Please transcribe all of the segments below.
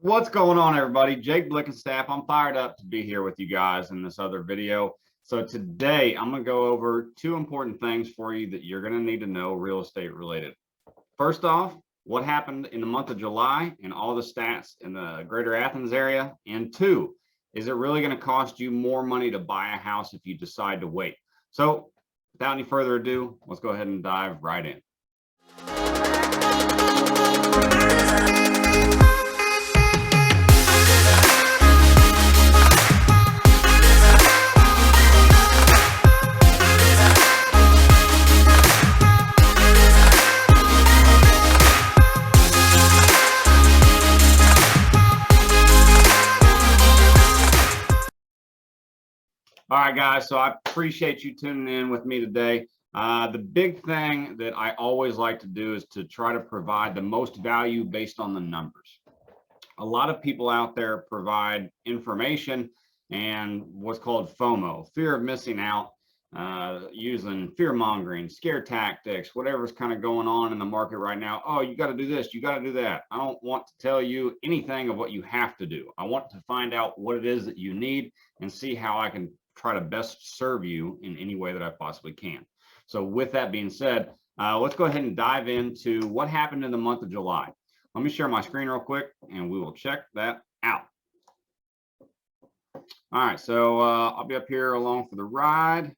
What's going on, everybody? Jake Blickenstaff. I'm fired up to be here with you guys in this other video. So today I'm going to go over two important things for you that you're going to need to know real estate related. First off, what happened in the month of July and all the stats in the Greater Athens area. And two, is it really going to cost you more money to buy a house if you decide to wait? So without any further ado, let's go ahead and dive right in. All right, guys, so I appreciate you tuning in with me today. The big thing that I always like to do is to try to provide the most value based on the numbers. A lot of people out there provide information and what's called FOMO, fear of missing out, using fear mongering, scare tactics, whatever's kind of going on in the market right now. Oh, you got to do this, you got to do that. I don't want to tell you anything of what you have to do. I want to find out what it is that you need and see how I can try to best serve you in any way that I possibly can. So with that being said, let's go ahead and dive into what happened in the month of July. Let me share my screen real quick and we will check that out. All right, so I'll be up here along for the ride.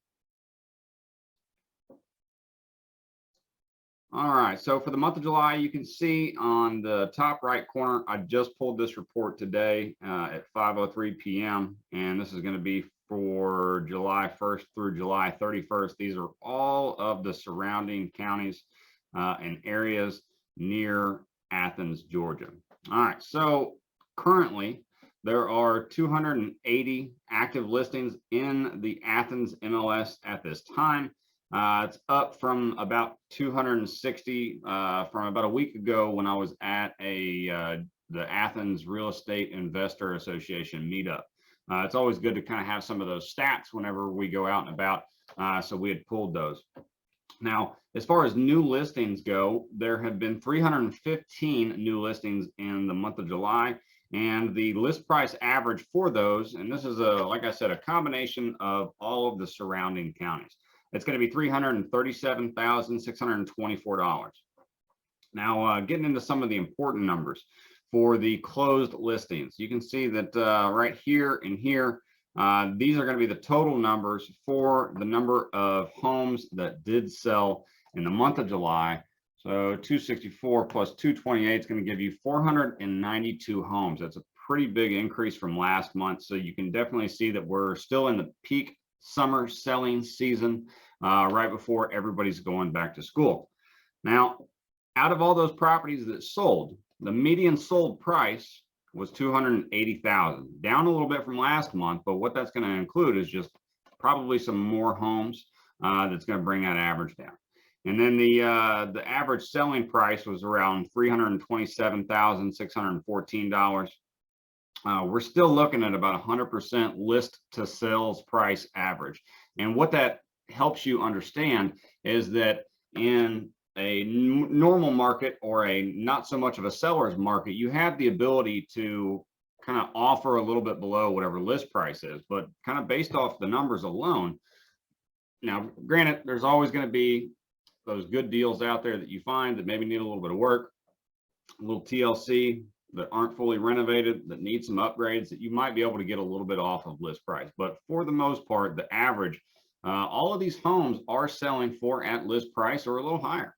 All right, so for the month of July, you can see on the top right corner, I just pulled this report today at 5:03 p.m. and this is going to be for July 1st through July 31st. These are all of the surrounding counties and areas near Athens, Georgia. All right, so currently there are 280 active listings in the Athens MLS at this time. It's up from about 260 from about a week ago when I was at the Athens Real Estate Investor Association meetup. It's always good to kind of have some of those stats whenever we go out and about. So we had pulled those. Now, as far as new listings go, there have been 315 new listings in the month of July, and the list price average for those, and this is like I said, a combination of all of the surrounding counties. It's going to be $337,624. Now, getting into some of the important numbers for the closed listings, you can see that right here and here, these are going to be the total numbers for the number of homes that did sell in the month of July. So 264 plus 228 is going to give you 492 homes. That's a pretty big increase from last month. So you can definitely see that we're still in the peak summer selling season right before everybody's going back to school. Now, out of all those properties that sold, the median sold price was $280,000, down a little bit from last month, but what that's going to include is just probably some more homes that's going to bring that average down. And then the average selling price was around $327,614. We're still looking at about 100% list to sales price average. And what that helps you understand is that in a normal market or a not so much of a seller's market, you have the ability to kind of offer a little bit below whatever list price is, but kind of based off the numbers alone. Now, granted, there's always going to be those good deals out there that you find that maybe need a little bit of work, a little TLC, that aren't fully renovated, that need some upgrades, that you might be able to get a little bit off of list price. But for the most part, the average, all of these homes are selling for at list price or a little higher.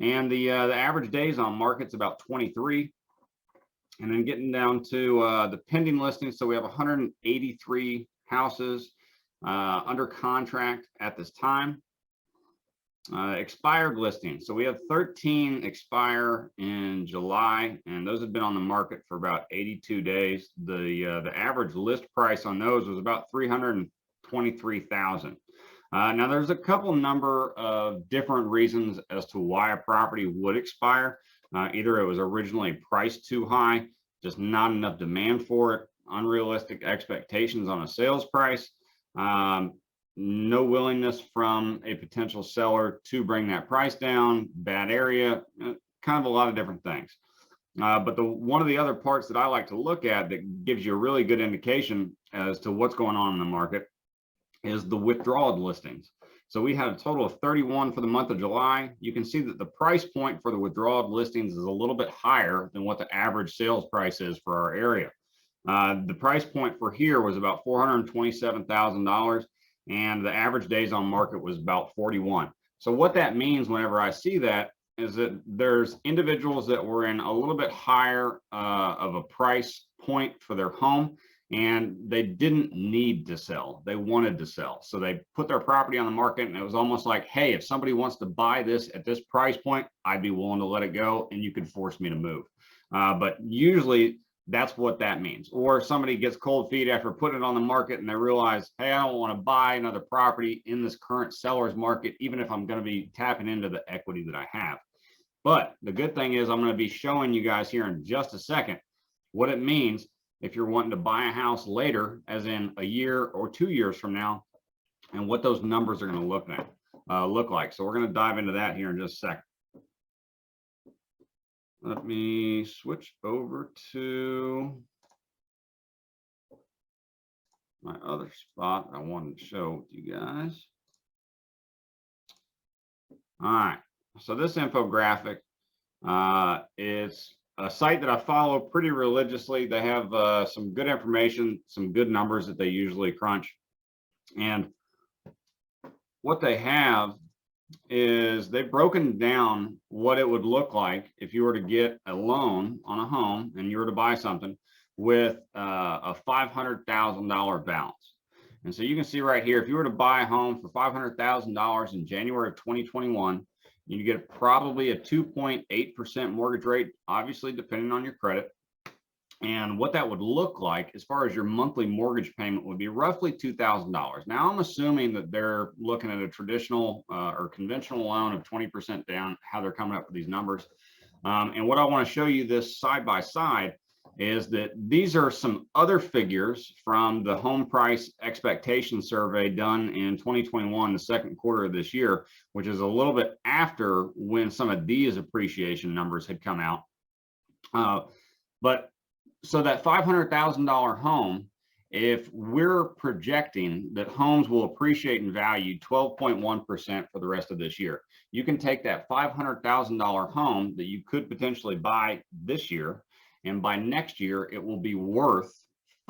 And the average days on market's about 23. And then getting down to the pending listings, so we have 183 houses under contract at this time. Expired listings, so we have 13 expire in July, and those have been on the market for about 82 days. The average list price on those was about $323,000. Now there's a couple number of different reasons as to why a property would expire. Either it was originally priced too high, just not enough demand for it, unrealistic expectations on a sales price, no willingness from a potential seller to bring that price down, bad area, kind of a lot of different things. But one of the other parts that I like to look at that gives you a really good indication as to what's going on in the market is the withdrawal listings. So we had a total of 31 for the month of July. You can see that the price point for the withdrawal listings is a little bit higher than what the average sales price is for our area. The price point for here was about $427,000, and the average days on market was about 41. So what that means whenever I see that is that there's individuals that were in a little bit higher of a price point for their home, and they didn't need to sell. They wanted to sell. So they put their property on the market, and it was almost like, hey, if somebody wants to buy this at this price point, I'd be willing to let it go, and you could force me to move. But usually that's what that means. Or somebody gets cold feet after putting it on the market and they realize, hey, I don't want to buy another property in this current seller's market, even if I'm going to be tapping into the equity that I have. But the good thing is I'm going to be showing you guys here in just a second what it means if you're wanting to buy a house later, as in a year or 2 years from now, and what those numbers are going to look like. So we're going to dive into that here in just a second. Let me switch over to my other spot I wanted to show with you guys. All right, so this infographic, it's a site that I follow pretty religiously. They have some good information, some good numbers that they usually crunch. And what they have is they've broken down what it would look like if you were to get a loan on a home and you were to buy something with a $500,000 balance. And so you can see right here, if you were to buy a home for $500,000 in January of 2021, you get probably a 2.8% mortgage rate, obviously depending on your credit. And what that would look like as far as your monthly mortgage payment would be roughly $2,000. Now, I'm assuming that they're looking at a traditional or conventional loan of 20% down, how they're coming up with these numbers. And what I want to show you this side by side is that these are some other figures from the home price expectation survey done in 2021, the second quarter of this year, which is a little bit after when some of these appreciation numbers had come out. So that $500,000 home, if we're projecting that homes will appreciate in value 12.1% for the rest of this year, you can take that $500,000 home that you could potentially buy this year, and by next year, it will be worth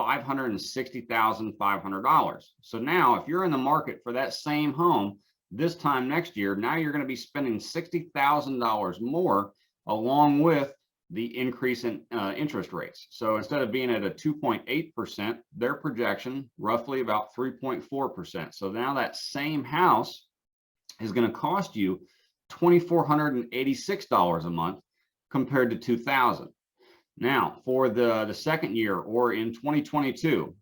$560,500. So now, if you're in the market for that same home this time next year, now you're going to be spending $60,000 more, along with the increase in interest rates. So instead of being at a 2.8%, their projection roughly about 3.4%. So now that same house is going to cost you $2,486 a month compared to $2,000. Now, for the second year, or in 2022,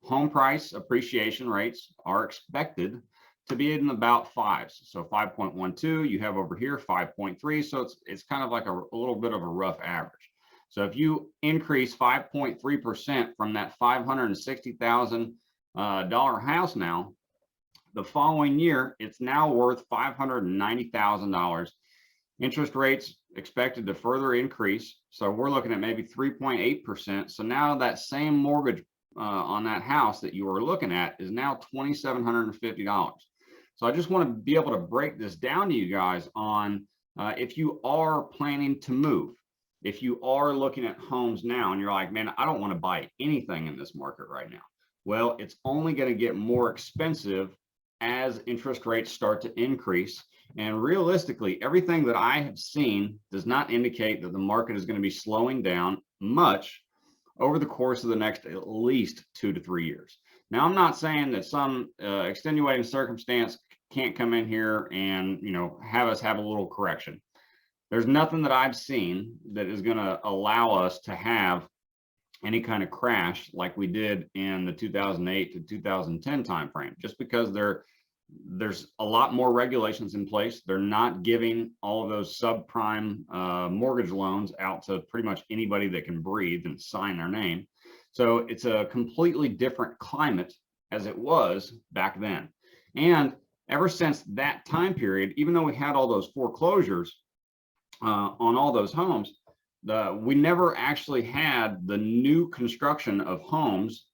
home price appreciation rates are expected to be in about fives. So 5.12, you have over here 5.3. So it's kind of like a little bit of a rough average. So if you increase 5.3% from that $560,000 house now, the following year, it's now worth $590,000. Interest rates expected to further increase. So we're looking at maybe 3.8%. So now that same mortgage on that house that you were looking at is now $2,750. So I just want to be able to break this down to you guys on if you are planning to move, if you are looking at homes now and you're like, man, I don't want to buy anything in this market right now. Well, it's only going to get more expensive as interest rates start to increase. And realistically, everything that I have seen does not indicate that the market is going to be slowing down much over the course of the next at least 2 to 3 years. Now, I'm not saying that some extenuating circumstance can't come in here and, you know, have us have a little correction. There's nothing that I've seen that is going to allow us to have any kind of crash like we did in the 2008 to 2010 timeframe, just because there's a lot more regulations in place. They're not giving all of those subprime mortgage loans out to pretty much anybody that can breathe and sign their name. So it's a completely different climate as it was back then. And ever since that time period, even though we had all those foreclosures on all those homes, we never actually had the new construction of homes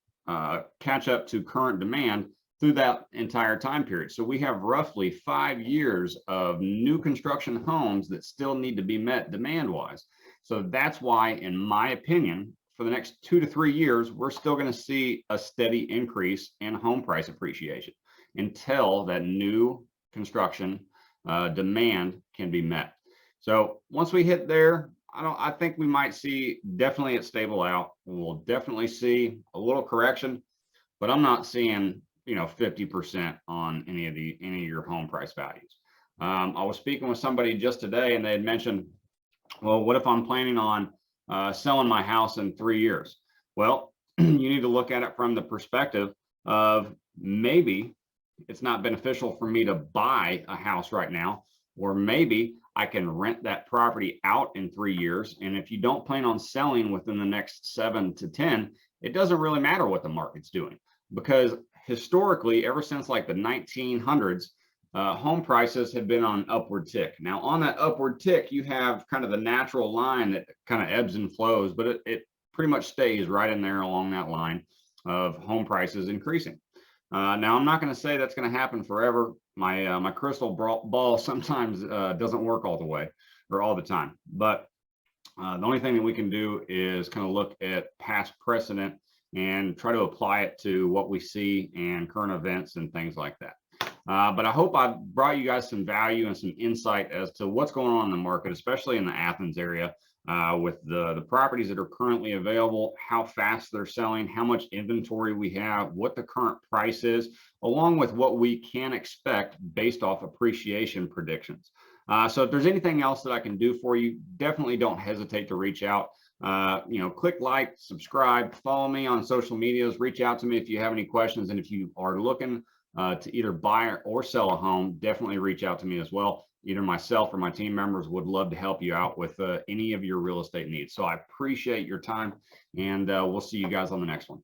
catch up to current demand through that entire time period. So we have roughly 5 years of new construction homes that still need to be met demand-wise. So that's why, in my opinion, for the next 2 to 3 years, we're still going to see a steady increase in home price appreciation until that new construction demand can be met. So once we hit there, I think we might see definitely it stable out. We'll definitely see a little correction, but I'm not seeing 50% on any of your home price values. I was speaking with somebody just today, and they had mentioned, well, what if I'm planning on selling my house in 3 years? Well, you need to look at it from the perspective of maybe it's not beneficial for me to buy a house right now, or maybe I can rent that property out in 3 years. And if you don't plan on selling within the next 7 to 10, it doesn't really matter what the market's doing, because historically, ever since like the 1900s, home prices have been on an upward tick. Now, on that upward tick, you have kind of the natural line that kind of ebbs and flows, but it pretty much stays right in there along that line of home prices increasing. Now, I'm not going to say that's going to happen forever. My crystal ball sometimes doesn't work all the way or all the time. But the only thing that we can do is kind of look at past precedent and try to apply it to what we see and current events and things like that. But I hope I brought you guys some value and some insight as to what's going on in the market, especially in the Athens area, with the properties that are currently available, how fast they're selling, how much inventory we have, what the current price is, along with what we can expect based off appreciation predictions. So if there's anything else that I can do for you, definitely don't hesitate to reach out. Click like, subscribe, follow me on social medias, reach out to me if you have any questions. And if you are looking to either buy or sell a home, definitely reach out to me as well. Either myself or my team members would love to help you out with any of your real estate needs. So I appreciate your time, and we'll see you guys on the next one.